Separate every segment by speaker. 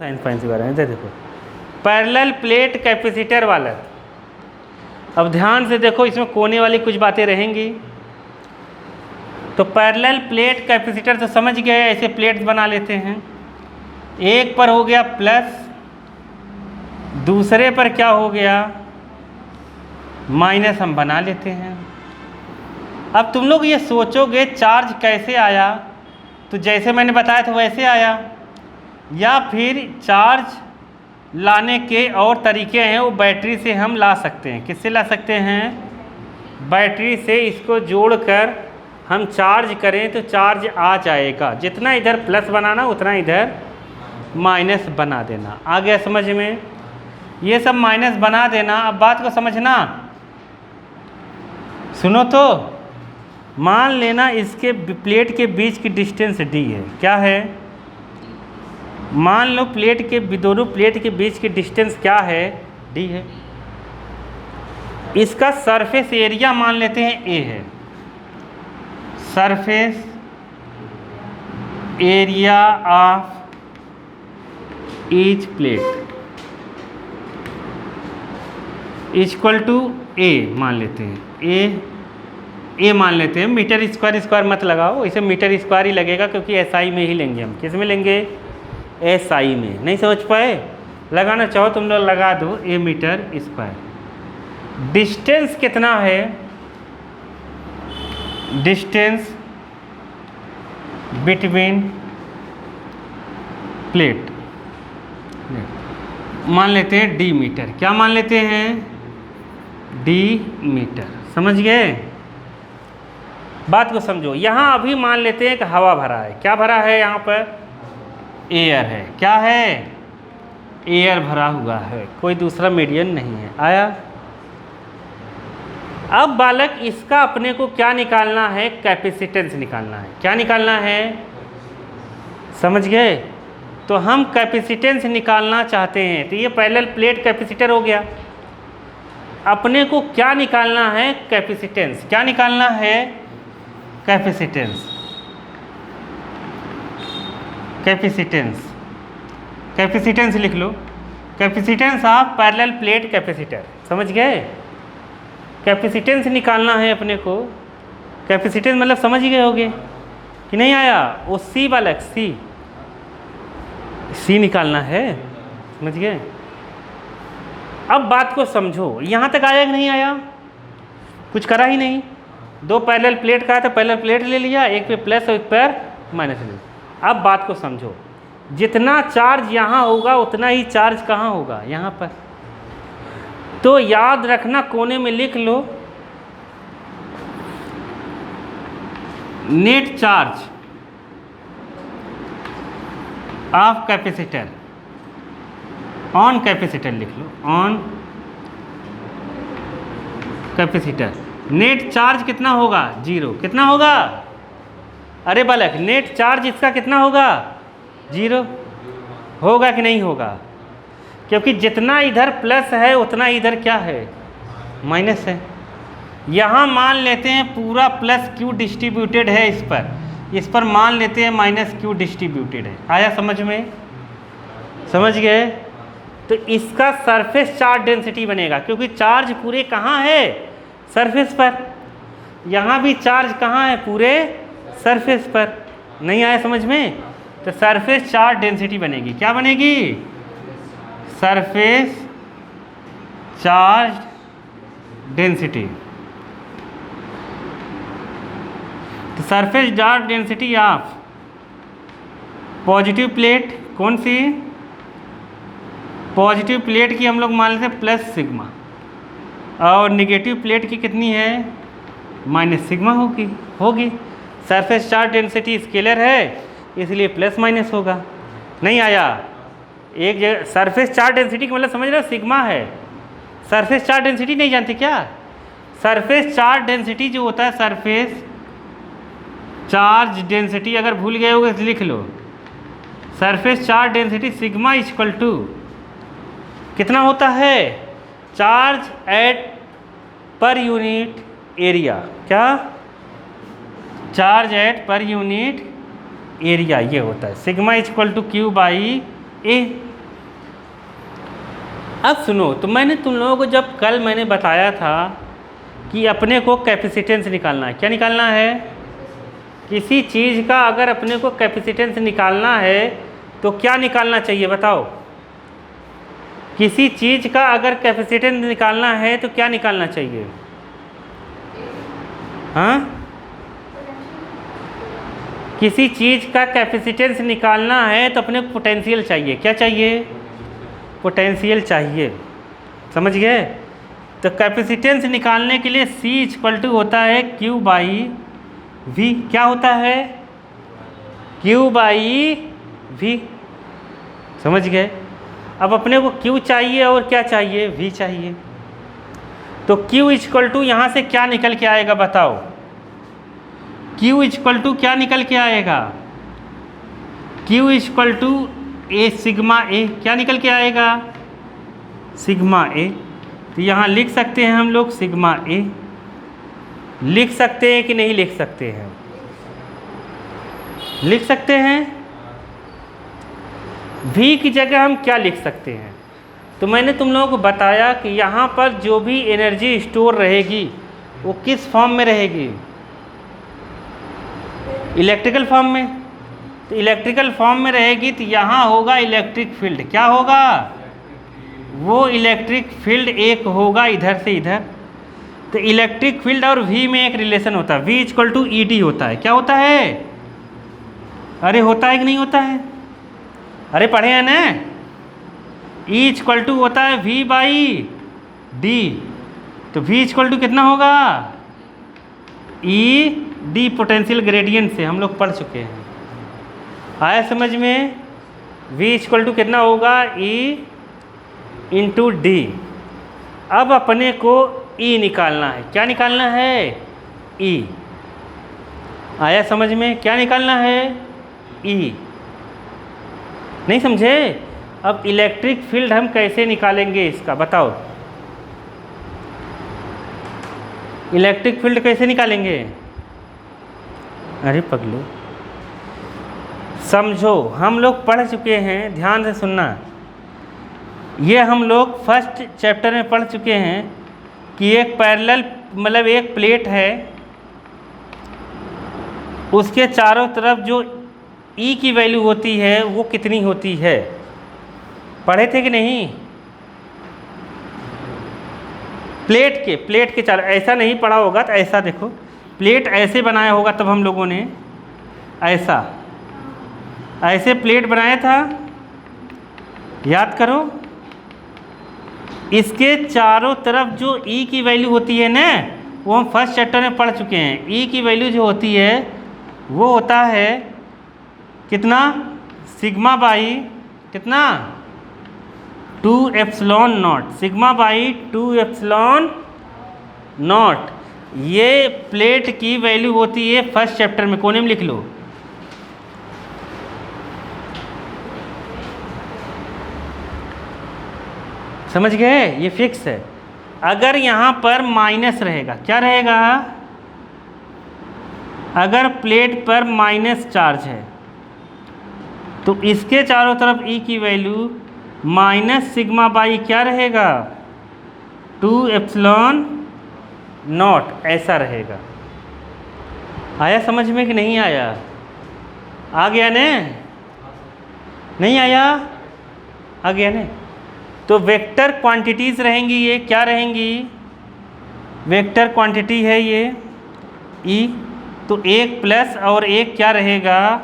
Speaker 1: Science फाइंस के बारे में देखो पैरेलल प्लेट कैपेसिटर वाला। अब ध्यान से देखो, इसमें कोने वाली कुछ बातें रहेंगी। तो पैरेलल प्लेट कैपेसिटर तो समझ गए, ऐसे प्लेट्स बना लेते हैं। एक पर हो गया प्लस, दूसरे पर क्या हो गया माइनस, हम बना लेते हैं। अब तुम लोग ये सोचोगे चार्ज कैसे आया, तो जैसे मैंने बताया था वैसे आया, या फिर चार्ज लाने के और तरीके हैं, वो बैटरी से हम ला सकते हैं। किससे ला सकते हैं? बैटरी से। इसको जोड़कर हम चार्ज करें तो चार्ज आ जाएगा। जितना इधर प्लस बनाना उतना इधर माइनस बना देना। आ गया समझ में? ये सब माइनस बना देना। अब बात को समझना, सुनो तो। मान लेना इसके प्लेट के बीच की डिस्टेंस डी है। क्या है? मान लो प्लेट के दोनों प्लेट के बीच की डिस्टेंस क्या है? डी है। इसका सरफेस एरिया मान लेते हैं ए है। Surface area of each plate equal to A मान लेते हैं। ए मान लेते हैं। मीटर स्क्वायर मत लगाओ, इसे मीटर स्क्वायर ही लगेगा, क्योंकि एसआई में ही लेंगे हम। किस में लेंगे? एसआई में। नहीं समझ पाए? लगाना चाहो तुम लोग लगा दो, ए मीटर स्क्वायर। डिस्टेंस कितना है? डिस्टेंस बिटवीन प्लेट मान लेते हैं डी मीटर। क्या मान लेते हैं? D metre. समझ गए? बात को समझो। यहाँ अभी मान लेते हैं कि हवा भरा है। क्या भरा है? यहाँ पर एयर है। क्या है? एयर भरा हुआ है, कोई दूसरा मीडियम नहीं है। आया? अब बालक इसका अपने को क्या निकालना है? कैपेसिटेंस निकालना है। क्या निकालना है? समझ गए? तो हम कैपेसिटेंस निकालना चाहते हैं। तो ये पैरेलल प्लेट कैपेसिटर हो गया। अपने को क्या निकालना है? कैपेसिटेंस। क्या निकालना है? कैपेसिटेंस। कैपेसिटेंस कैपेसिटेंस लिख लो। Capacitance of parallel plate capacitor. समझ गए? कैपेसिटेंस निकालना है अपने को। कैपेसिटेंस मतलब समझ ही गए होगे कि नहीं? आया वो सी बालक, सी निकालना है। समझ गए? अब बात को समझो। यहाँ तक आया कि नहीं आया? कुछ करा ही नहीं। दो पैरेलल प्लेट का है तो पैरेलल प्लेट ले लिया, एक पे प्लस और एक पर माइनस ले लिया। अब बात को समझो। जितना चार्ज यहाँ होगा उतना ही चार्ज कहाँ होगा? यहाँ पर। तो याद रखना, कोने में लिख लो, net charge of capacitor on capacitor लिख लो। ऑन कैपेसिटर नेट चार्ज कितना होगा? 0। कितना होगा? अरे बालक, नेट चार्ज इसका कितना होगा? 0 होगा कि नहीं होगा? क्योंकि जितना इधर प्लस है उतना इधर क्या है? माइनस है। यहाँ मान लेते हैं पूरा प्लस क्यू डिस्ट्रीब्यूटेड है, इस पर मान लेते हैं माइनस क्यू डिस्ट्रीब्यूटेड है। आया समझ में? समझ गए? तो इसका सरफेस चार्ज डेंसिटी बनेगा, क्योंकि चार्ज पूरे कहाँ है? सरफेस पर। यहाँ भी चार्ज कहाँ है? पूरे सरफेस पर। नहीं आया समझ में? तो सरफेस चार्ज डेंसिटी बनेगी। क्या बनेगी? Surface charge density. तो surface charge density of positive plate, कौन सी? पॉजिटिव प्लेट की हम लोग मान लेते हैं प्लस सिग्मा, और नेगेटिव प्लेट की कितनी है? माइनस सिग्मा होगी। सरफेस चार्ज डेंसिटी स्केलर है, इसलिए प्लस माइनस होगा। नहीं आया? एक जगह सरफेस चार्ज डेंसिटी का मतलब समझ रहे हो? सिग्मा है। सरफेस चार्ज डेंसिटी नहीं जानते क्या? सरफेस चार्ज डेंसिटी जो होता है, सरफेस चार्ज डेंसिटी, अगर भूल गए होगे तो लिख लो। Surface charge density sigma equal to कितना होता है? Charge at per unit area. क्या? Charge at per unit area, ये होता है। Sigma equal to Q by A. अब सुनो, तो मैंने तुम लोगों को जब कल मैंने बताया था कि अपने को कैपेसिटेंस निकालना है, क्या निकालना है? किसी चीज़ का अगर अपने को कैपेसिटेंस निकालना है तो क्या निकालना चाहिए बताओ? किसी चीज़ का अगर कैपेसिटेंस निकालना है तो क्या निकालना चाहिए? हाँ, किसी चीज़ का कैपेसिटेंस निकालना है तो अपने को पोटेंशियल चाहिए। क्या चाहिए? पोटेंशियल चाहिए। समझ गए? तो कैपेसिटेंस निकालने के लिए C = होता है Q/V। क्या होता है? Q/V। समझ गए? अब अपने को Q चाहिए और क्या चाहिए? V चाहिए। तो Q = यहाँ से क्या निकल के आएगा बताओ? Q = क्या निकल के आएगा? Q = A sigma A। क्या निकल के आएगा? Sigma A। तो यहाँ लिख सकते हैं हम लोग सिग्मा A। लिख सकते हैं कि नहीं लिख सकते हैं? लिख सकते हैं। V की जगह हम क्या लिख सकते हैं? तो मैंने तुम लोगों को बताया कि यहाँ पर जो भी एनर्जी स्टोर रहेगी वो किस फॉर्म में रहेगी? इलेक्ट्रिकल फॉर्म में। तो इलेक्ट्रिकल फॉर्म में रहेगी तो यहाँ होगा इलेक्ट्रिक फील्ड। क्या होगा? वो इलेक्ट्रिक फील्ड एक होगा इधर से इधर। तो इलेक्ट्रिक फील्ड और V में एक रिलेशन होता है, V = ED होता है। क्या होता है? अरे होता है कि नहीं होता है? अरे पढ़े हैं ना? E = होता है V/D। तो V = कितना होगा? ED पोटेंशियल ग्रेडियंट से हम लोग पढ़ चुके हैं। आया समझ में? V = कितना होगा? E × D। अब अपने को E निकालना है। क्या निकालना है? E। आया समझ में? क्या निकालना है? E। नहीं समझे? अब इलेक्ट्रिक फील्ड हम कैसे निकालेंगे इसका बताओ? इलेक्ट्रिक फील्ड कैसे निकालेंगे? अरे पगलो, समझो, हम लोग पढ़ चुके हैं, ध्यान से सुनना। ये हम लोग फर्स्ट चैप्टर में पढ़ चुके हैं कि एक पैरेलल मतलब एक प्लेट है, उसके चारों तरफ जो E की वैल्यू होती है वो कितनी होती है? पढ़े थे कि नहीं? प्लेट के चारों, ऐसा नहीं पढ़ा होगा तो ऐसा देखो, प्लेट ऐसे बनाया होगा तब हम लोगों ने ऐसे प्लेट बनाया था, याद करो। इसके चारों तरफ जो E की वैल्यू होती है ना, वो हम फर्स्ट चैप्टर में पढ़ चुके हैं। E की वैल्यू जो होती है वो होता है कितना? सिग्मा/, कितना? 2ε0। सिग्मा/2ε0। ये प्लेट की वैल्यू होती है फर्स्ट चैप्टर में, कोने में लिख लो। समझ गए? ये फिक्स है। अगर यहाँ पर माइनस रहेगा, क्या रहेगा? अगर प्लेट पर माइनस चार्ज है तो इसके चारों तरफ E की वैल्यू -σ/, क्या रहेगा? 2ε0 ऐसा रहेगा। आया समझ में कि नहीं आया? आ गया ने? नहीं आया? आ गया ने? तो वेक्टर क्वांटिटीज़ रहेंगी, ये क्या रहेंगी? वेक्टर क्वांटिटी है ये E। तो एक प्लस और एक क्या रहेगा?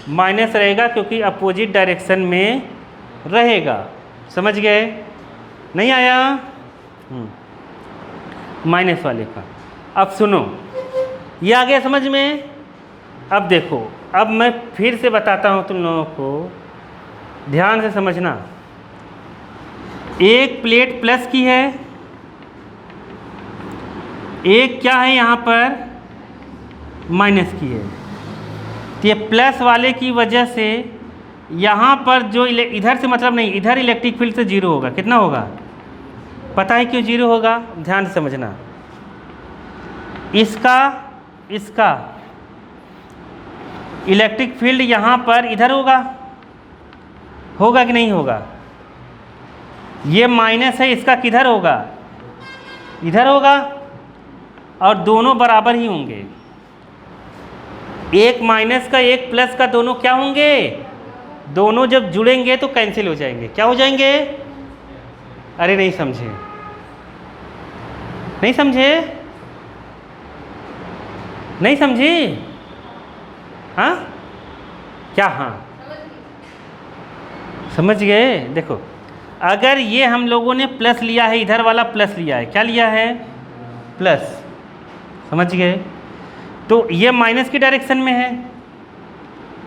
Speaker 1: माइनस रहेगा, क्योंकि अपोजिट डायरेक्शन में रहेगा। समझ गए? नहीं आया? माइनस वाले का। अब सुनो, ये आ गया समझ में? अब देखो, अब मैं फिर से बताता हूँ तुम लोगों को, ध्यान से समझना। एक प्लेट प्लस की है, एक क्या है यहाँ पर? माइनस की है। तो ये प्लस वाले की वजह से यहाँ पर जो इधर से मतलब नहीं, इधर इलेक्ट्रिक फील्ड से जीरो होगा। कितना होगा? पता है क्यों जीरो होगा? ध्यान से समझना। इसका इलेक्ट्रिक फील्ड यहाँ पर इधर होगा कि नहीं होगा? ये माइनस है, इसका किधर होगा? इधर होगा, और दोनों बराबर ही होंगे। एक माइनस का एक प्लस का दोनों क्या होंगे? दोनों जब जुड़ेंगे तो कैंसिल हो जाएंगे। क्या हो जाएंगे? अरे नहीं समझे, नहीं समझे, नहीं समझी? हाँ क्या? हाँ समझ गए। देखो, अगर ये हम लोगों ने प्लस लिया है, इधर वाला प्लस लिया है, क्या लिया है? प्लस, समझ गए। तो ये माइनस की डायरेक्शन में है,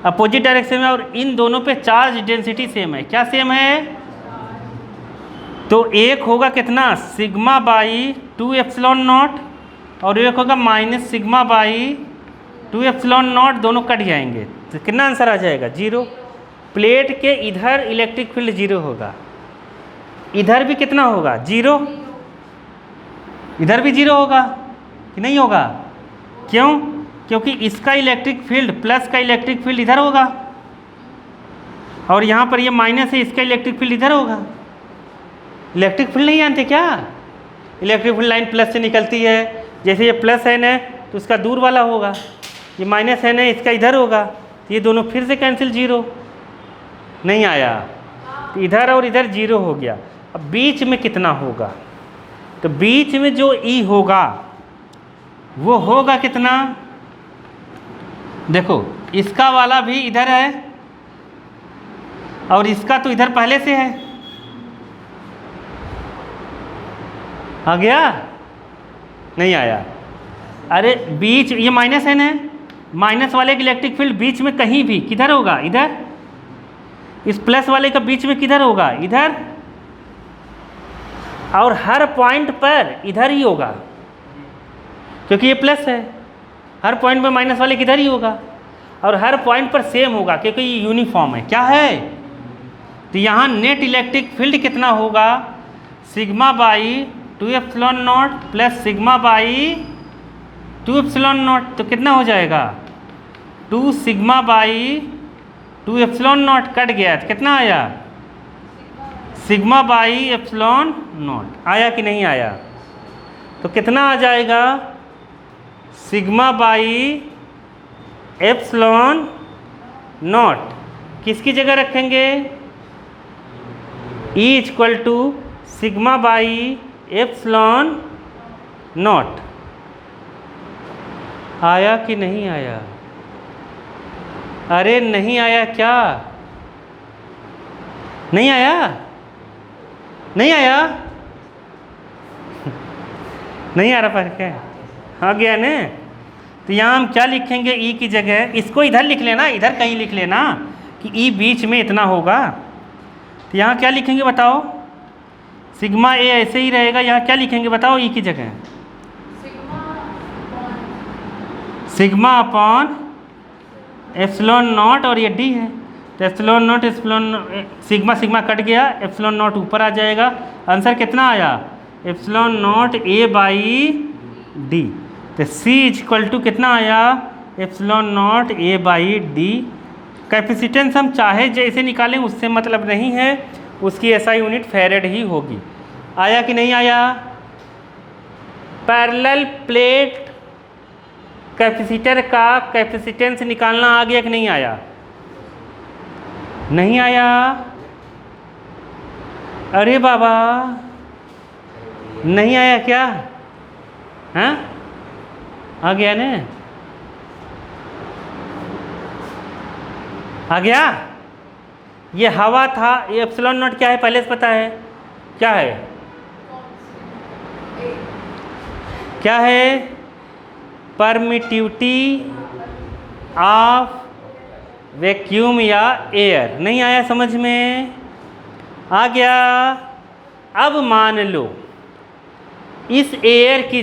Speaker 1: अपोजिट डायरेक्शन में, और इन दोनों पे चार्ज डेंसिटी सेम है। क्या सेम है? तो एक होगा कितना? सिग्मा बाई 2 एप्सिलॉन नॉट, और एक होगा minus sigma by 2 epsilon not. दोनों कट जाएंगे तो कितना आंसर आ जाएगा? 0। प्लेट के इधर इलेक्ट्रिक फील्ड 0 होगा, इधर भी कितना होगा? 0। इधर भी 0 होगा कि नहीं होगा? क्यों? क्योंकि इसका इलेक्ट्रिक फील्ड प्लस का इलेक्ट्रिक फील्ड इधर होगा, और यहाँ पर ये माइनस है, इसका इलेक्ट्रिक फील्ड इधर होगा। इलेक्ट्रिक फील्ड नहीं जानते क्या? इलेक्ट्रिक फील्ड लाइन प्लस से निकलती है, जैसे ये प्लस है ना तो उसका दूर वाला होगा, ये माइनस है ना इसका इधर होगा, तो ये दोनों फिर से कैंसिल। 0 नहीं आया, तो इधर और इधर 0 हो गया। अब बीच में कितना होगा? तो बीच में जो ई होगा वो होगा कितना? देखो, इसका वाला भी इधर है, और इसका तो इधर पहले से है। आ गया? नहीं आया? अरे बीच, ये माइनस है ना, माइनस वाले का इलेक्ट्रिक फील्ड बीच में कहीं भी किधर होगा? इधर। इस प्लस वाले का बीच में किधर होगा? इधर। और हर पॉइंट पर इधर ही होगा, क्योंकि ये प्लस है। हर पॉइंट पर माइनस वाले किधर ही होगा, और हर पॉइंट पर सेम होगा, क्योंकि ये यूनिफॉर्म है। क्या है? तो यहाँ नेट इलेक्ट्रिक फील्ड कितना होगा? Sigma by 2 epsilon not plus sigma by 2 epsilon not. तो कितना हो जाएगा? 2 sigma by 2 epsilon not. Cut गया तो कितना आया? Sigma by epsilon nought. आया कि नहीं आया? तो कितना आ जाएगा? सिग्मा बाई एप्सिलॉन नॉट किसकी जगह रखेंगे? E equal to sigma by epsilon nought. आया कि नहीं आया? अरे नहीं आया क्या? नहीं आया? नहीं आया? नहीं आ रहा पर क्या? आ गया ना? तो यहाँ हम क्या लिखेंगे? ई की जगह इसको इधर लिख लेना, इधर कहीं लिख लेना कि ई बीच में इतना होगा। तो यहाँ क्या लिखेंगे बताओ? सिग्मा ए ऐसे ही रहेगा, यहाँ क्या लिखेंगे बताओ? ई की जगह सिग्मा अपॉन एप्सिलॉन नॉट, और ये डी है तो epsilon not epsilon, sigma sigma cut गया, एप्सिलॉन नॉट ऊपर आ जाएगा। आंसर कितना आया? Epsilon not a by D. तो सी इक्वल टू कितना आया? Epsilon not a by D. Capacitance हम चाहे जैसे निकालें उससे मतलब नहीं है, उसकी ऐसा यूनिट फैरेड ही होगी। आया कि नहीं आया? पैरेलल प्लेट कैपेसिटर का कैपेसिटेंस निकालना आ गया कि नहीं आया? नहीं आया? अरे बाबा नहीं आया क्या? हाँ आ गया ना? आ गया? ये हवा था, ये एप्सिलॉन नॉट क्या है पहले से पता है? क्या है? क्या है? परमिटिविटी ऑफ वैक्यूम या एयर। नहीं आया समझ में? आ गया? अब मान लो इस एयर की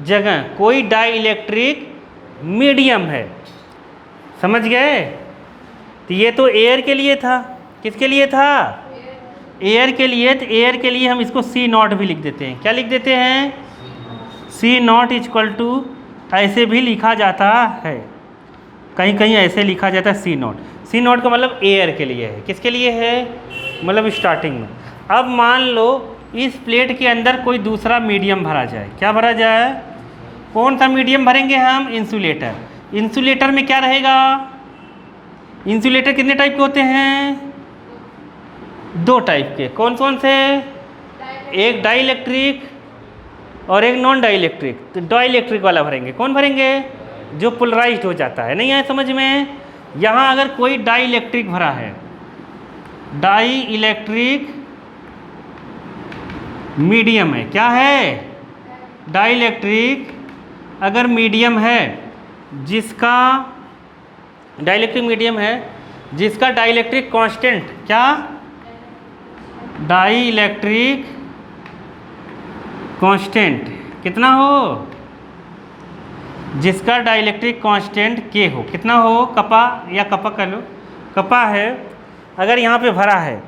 Speaker 1: जगह कोई डाई इलेक्ट्रिक मीडियम है। समझ गए? तो ये तो एयर के लिए था। किसके लिए था? एयर के लिए। तो एयर के लिए हम इसको सी नॉट भी लिख देते हैं। क्या लिख देते हैं? सी नॉट इक्वल टू, ऐसे भी लिखा जाता है, कहीं कहीं ऐसे लिखा जाता है सी नॉट। सी नॉट का मतलब एयर के लिए है, किसके लिए है, मतलब स्टार्टिंग में। अब मान लो इस प्लेट के अंदर कोई दूसरा मीडियम भरा जाए, क्या भरा जाए, कौन सा मीडियम भरेंगे हम, इंसुलेटर। इंसुलेटर में क्या रहेगा, इंसुलेटर कितने टाइप के होते हैं, 2 टाइप के, कौन कौन से, एक डाई इलेक्ट्रिक और एक नॉन डाई इलेक्ट्रिक। तो डाई इलेक्ट्रिक वाला भरेंगे, कौन भरेंगे, जो पोलराइज्ड हो जाता है। नहीं आया समझ में। यहाँ अगर कोई डाई इलेक्ट्रिक भरा है, डाई इलेक्ट्रिक मीडियम है, क्या है, डाई इलेक्ट्रिक अगर मीडियम है जिसका डाई इलेक्ट्रिक मीडियम है जिसका डाई इलेक्ट्रिक कांस्टेंट, क्या, डाई इलेक्ट्रिक कांस्टेंट कितना हो, जिसका डाई इलेक्ट्रिक कांस्टेंट के हो, कितना हो, कपा या कपा कर लो, कपा है, अगर यहाँ पे भरा है,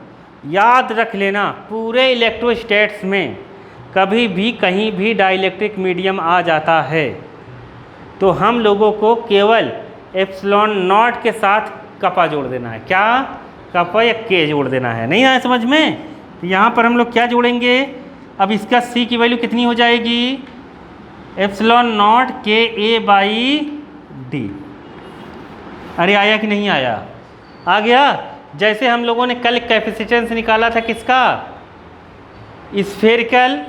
Speaker 1: याद रख लेना पूरे इलेक्ट्रोस्टैट्स में कभी भी कहीं भी डाई इलेक्ट्रिक मीडियम आ जाता है तो हम लोगों को केवल एप्सिलॉन नॉट के साथ कपा जोड़ देना है, क्या, कपा या के जोड़ देना है। नहीं आया समझ में। तो यहाँ पर हम लोग क्या जोड़ेंगे, अब इसका सी की वैल्यू कितनी हो जाएगी, एप्सिलॉन नॉट के ए बाई डी। अरे आया कि नहीं आया, आ गया। जैसे हम लोगों ने कल कैपेसिटेंस निकाला था किसका, स्फेरिकल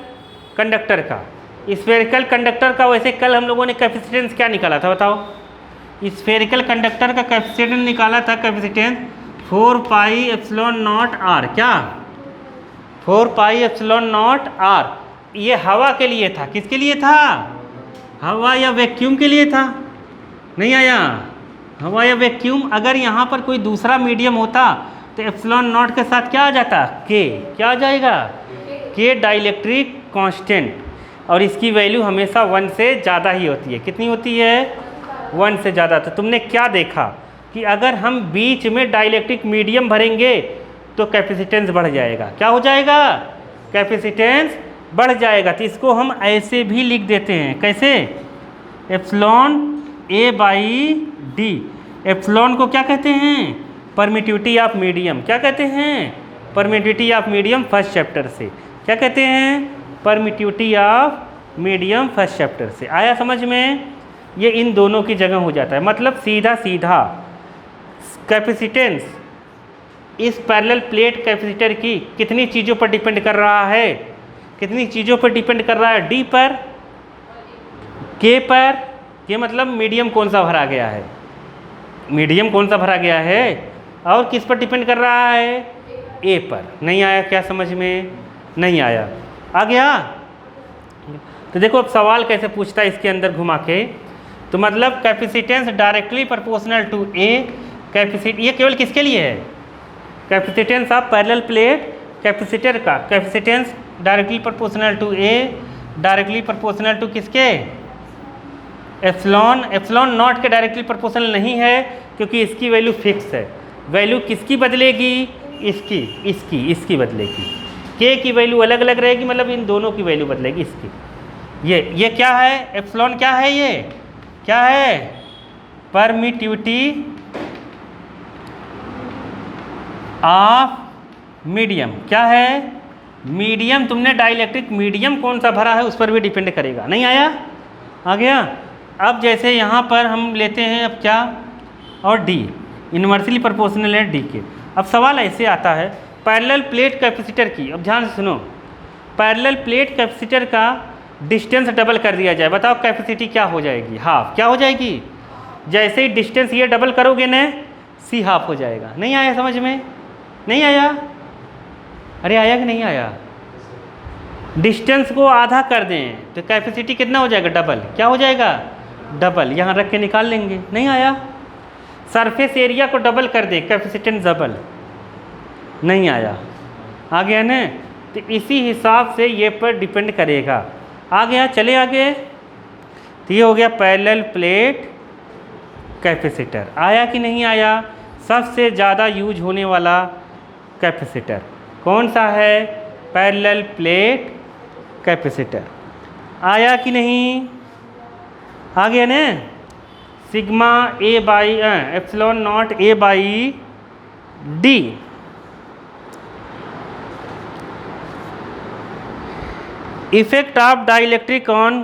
Speaker 1: कंडक्टर का, स्फेरिकल कंडक्टर का, वैसे कल हम लोगों ने कैपेसिटेंस क्या निकाला था बताओ, स्फेरिकल कंडक्टर का कैपेसिटेंस निकाला था, capacitance 4 pi epsilon nought R, क्या, 4 पाई एप्सिलॉन नॉट आर। ये हवा के लिए था, किसके लिए था, हवा या वैक्यूम के लिए था। नहीं आया, हवा या वैक्यूम। अगर यहाँ पर कोई दूसरा मीडियम होता तो एप्सिलॉन नॉट के साथ क्या आ जाता, के, क्या आ जाएगा, के डाइलेक्ट्रिक कांस्टेंट, और इसकी वैल्यू हमेशा 1 से ज़्यादा ही होती है। कितनी होती है, 1 से ज़्यादा। तो तुमने क्या देखा कि अगर हम बीच में डाइलेक्ट्रिक मीडियम भरेंगे तो कैपेसिटेंस बढ़ जाएगा, क्या हो जाएगा, कैपेसिटेंस बढ़ जाएगा। तो इसको हम ऐसे भी लिख देते हैं, कैसे, epsilon A by D. Epsilon को क्या कहते हैं, परमिटिविटी ऑफ मीडियम, क्या कहते हैं, permittivity of medium, first chapter से। क्या कहते हैं, permittivity of medium, first chapter से। आया समझ में। ये इन दोनों की जगह हो जाता है, मतलब सीधा सीधा कैपेसिटेंस इस पैरेलल प्लेट कैपेसिटर की कितनी चीज़ों पर डिपेंड कर रहा है, कितनी चीज़ों पर डिपेंड कर रहा है, डी पर, के पर, के मतलब मीडियम कौन सा भरा गया है, मीडियम कौन सा भरा गया है, और किस पर डिपेंड कर रहा है, ए पर। नहीं आया क्या समझ में, नहीं आया, आ गया। तो देखो अब सवाल कैसे पूछता है इसके अंदर घुमा के। तो मतलब capacitance directly proportional to A, ये केवल किसके लिए है, capacitance of parallel plate capacitor का capacitance directly proportional to A, directly proportional to किसके, एप्सिलॉन। एप्सिलॉन नॉट के डायरेक्टली प्रोपोर्शनल नहीं है क्योंकि इसकी वैल्यू फिक्स है। वैल्यू किसकी बदलेगी, इसकी बदलेगी। के की वैल्यू अलग अलग रहेगी, मतलब इन दोनों की वैल्यू बदलेगी इसकी। ये क्या है, एप्सिलॉन क्या है, ये क्या है, परमिटिविटी ऑफ मीडियम। क्या है, मीडियम, तुमने डाइलेक्ट्रिक मीडियम कौन सा भरा है उस पर भी डिपेंड करेगा। नहीं आया, आ गया। अब जैसे यहाँ पर हम लेते हैं अब क्या, और डी इनवर्सली प्रोपोर्शनल है डी के। अब सवाल ऐसे आता है पैरेलल प्लेट कैपेसिटर की, अब ध्यान से सुनो, पैरेलल प्लेट कैपेसिटर का डिस्टेंस डबल कर दिया जाए, बताओ कैपेसिटी क्या हो जाएगी, हाफ। क्या हो जाएगी, जैसे ही डिस्टेंस ये डबल करोगे ना, सी हाफ हो जाएगा। नहीं आया समझ में, नहीं आया, अरे आया कि नहीं आया। डिस्टेंस को आधा कर दें तो कैपेसिटी कितना हो जाएगा, डबल। क्या हो जाएगा, डबल, यहाँ रख के निकाल लेंगे। नहीं आया। सरफेस एरिया को डबल कर दें, कैपेसिटेंस डबल। नहीं आया, आ गया ना। तो इसी हिसाब से ये पर डिपेंड करेगा। आ गया, चले आगे। तो ये हो गया पैरेलल प्लेट कैपेसिटर। आया कि नहीं आया, सबसे ज़्यादा यूज होने वाला कैपेसिटर कौन सा है, पैरेलल प्लेट कैपेसिटर। आया कि नहीं, आ गया ना। Sigma A by epsilon not a by D, effect of dielectric on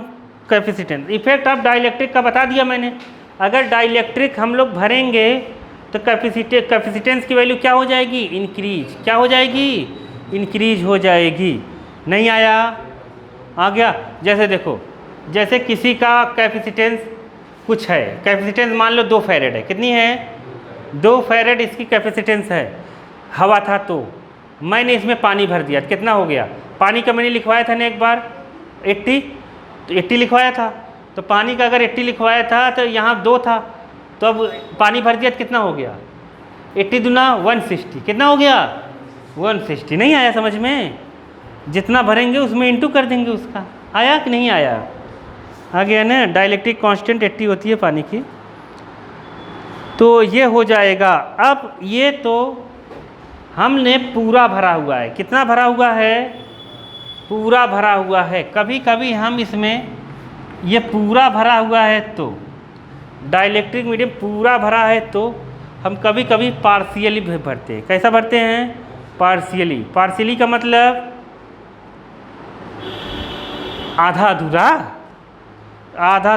Speaker 1: capacitance. Effect of dielectric का बता दिया मैंने। अगर डाइलेक्ट्रिक हम लोग भरेंगे तो कैपेसिटेंस की वैल्यू क्या हो जाएगी? इंक्रीज। क्या हो जाएगी? इंक्रीज हो जाएगी। नहीं आया? आ गया। जैसे देखो, जैसे किसी का कैपेसिटेंस कुछ है, कैपेसिटेंस मान लो 2 फैरेड है। कितनी है? 2 फैरेड इसकी कैपेसिटेंस है। हवा था तो मैंने इसमें पानी भर दिया, कितना हो गया? पानी का मैंने लिखवाया था ना एक बार 80, तो 80 लिखवाया था। तो पानी का अगर 80 लिखवाया था तो यहाँ 2 था, तो अब पानी भर दिया तो कितना हो गया? 80 दूना 160। कितना हो गया? 160। नहीं आया समझ में? जितना भरेंगे उसमें इंटू कर देंगे उसका। आया कि नहीं आया? आ गया ना। डाइलेक्ट्रिक कांस्टेंट 80 होती है पानी की। तो ये हो जाएगा। अब ये तो हमने पूरा भरा हुआ है। कितना भरा हुआ है? पूरा भरा हुआ है। कभी कभी हम इसमें ये पूरा भरा हुआ है तो डाइलेक्ट्रिक मीडियम पूरा भरा है तो हम कभी कभी पार्शियली भी भरते हैं। कैसा भरते हैं? पार्शियली। पार्शियली का मतलब आधा अधूरा, आधा